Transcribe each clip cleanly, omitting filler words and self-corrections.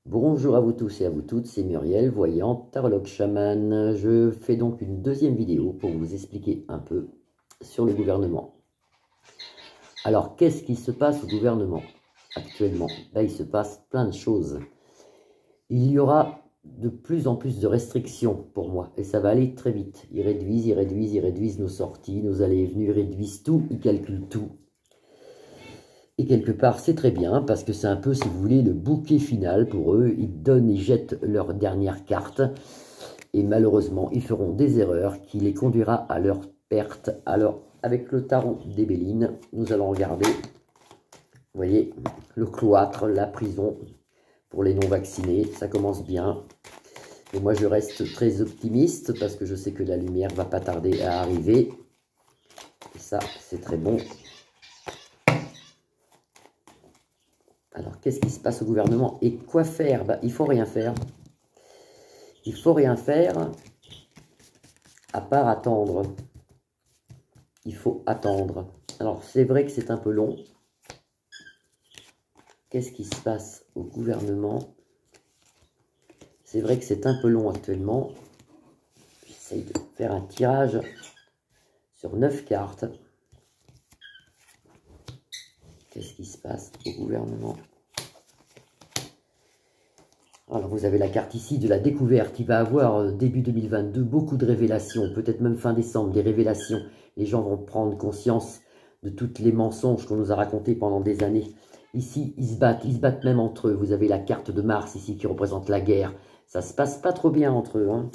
Bonjour à vous tous et à vous toutes, c'est Muriel, voyante, tarologue chaman. Je fais donc une deuxième vidéo pour vous expliquer un peu sur le gouvernement. Alors, qu'est-ce qui se passe au gouvernement actuellement? Là, il se passe plein de choses. Il y aura de plus en plus de restrictions pour moi, et ça va aller très vite. Ils réduisent nos sorties, nos allées et venues, ils réduisent tout, ils calculent tout. Et quelque part, c'est très bien, parce que c'est un peu, si vous voulez, le bouquet final pour eux. Ils donnent, ils jettent leur dernière carte. Et malheureusement, ils feront des erreurs qui les conduira à leur perte. Alors, avec le tarot des Bélines, nous allons regarder, vous voyez, le cloître, la prison pour les non-vaccinés. Ça commence bien. Et moi, je reste très optimiste, parce que je sais que la lumière va pas tarder à arriver. Et ça, c'est très bon. Alors, qu'est-ce qui se passe au gouvernement et quoi faire? Il faut rien faire. Il faut rien faire à part attendre. Il faut attendre. Alors, c'est vrai que c'est un peu long. Qu'est-ce qui se passe au gouvernement? C'est vrai que c'est un peu long actuellement. J'essaye de faire un tirage sur 9 cartes. Qu'est-ce qui se passe au gouvernement? Alors, vous avez la carte ici de la découverte. Il va avoir, début 2022, beaucoup de révélations. Peut-être même fin décembre, des révélations. Les gens vont prendre conscience de tous les mensonges qu'on nous a racontés pendant des années. Ici, ils se battent même entre eux. Vous avez la carte de Mars ici qui représente la guerre. Ça se passe pas trop bien entre eux, hein.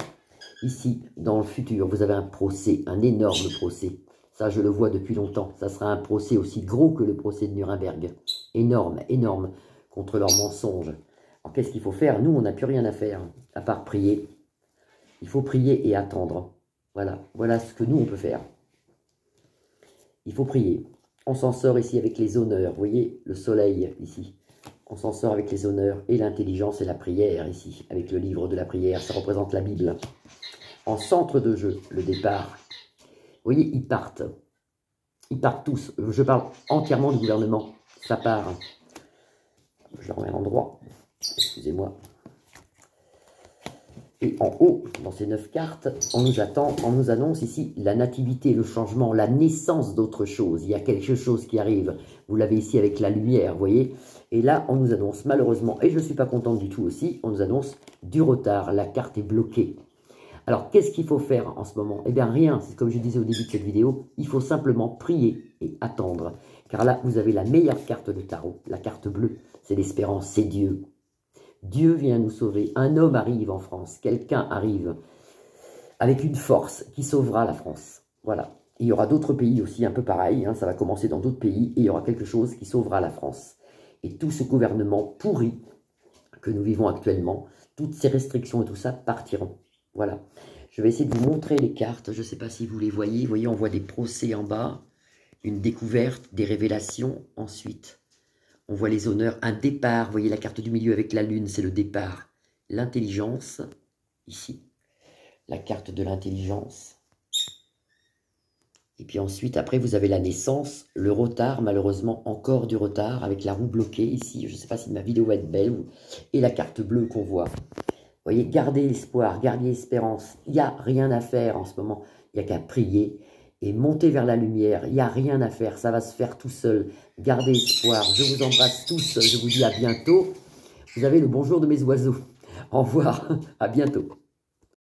Ici, dans le futur, vous avez un procès, un énorme procès. Ça, je le vois depuis longtemps. Ça sera un procès aussi gros que le procès de Nuremberg. Énorme, énorme, contre leurs mensonges. Alors, qu'est-ce qu'il faut faire? Nous, on n'a plus rien à faire, à part prier. Il faut prier et attendre. Voilà, voilà ce que nous, on peut faire. Il faut prier. On s'en sort ici avec les honneurs. Vous voyez, le soleil, ici. On s'en sort avec les honneurs et l'intelligence et la prière, ici, avec le livre de la prière. Ça représente la Bible. En centre de jeu, le départ. Vous voyez, ils partent. Ils partent tous. Je parle entièrement du gouvernement. Ça part. Je le remets à l'endroit. Excusez-moi. Et en haut, dans ces 9 cartes, on nous annonce ici la nativité, le changement, la naissance d'autre chose. Il y a quelque chose qui arrive. Vous l'avez ici avec la lumière, vous voyez. Et là, on nous annonce malheureusement, et je ne suis pas contente du tout aussi, on nous annonce du retard. La carte est bloquée. Alors, qu'est-ce qu'il faut faire en ce moment? Eh bien, rien. C'est comme je disais au début de cette vidéo, il faut simplement prier et attendre. Car là, vous avez la meilleure carte de tarot, la carte bleue. C'est l'espérance, c'est Dieu. Dieu vient nous sauver. Un homme arrive en France. Quelqu'un arrive avec une force qui sauvera la France. Voilà. Il y aura d'autres pays aussi un peu pareil. Hein, ça va commencer dans d'autres pays. Et il y aura quelque chose qui sauvera la France. Et tout ce gouvernement pourri que nous vivons actuellement, toutes ces restrictions et tout ça partiront. Voilà. Je vais essayer de vous montrer les cartes. Je ne sais pas si vous les voyez. Vous voyez, on voit des procès en bas. Une découverte, des révélations. Ensuite, on voit les honneurs, un départ. Vous voyez la carte du milieu avec la lune, c'est le départ. L'intelligence, ici. La carte de l'intelligence. Et puis ensuite, après, vous avez la naissance, le retard, malheureusement, encore du retard, avec la roue bloquée ici. Je ne sais pas si ma vidéo va être belle. Et la carte bleue qu'on voit. Vous voyez, gardez l'espoir, gardez l'espérance. Il n'y a rien à faire en ce moment. Il n'y a qu'à prier et monter vers la lumière. Il n'y a rien à faire, ça va se faire tout seul. Gardez espoir. Je vous embrasse tous. Je vous dis à bientôt. Vous avez le bonjour de mes oiseaux. Au revoir, à bientôt.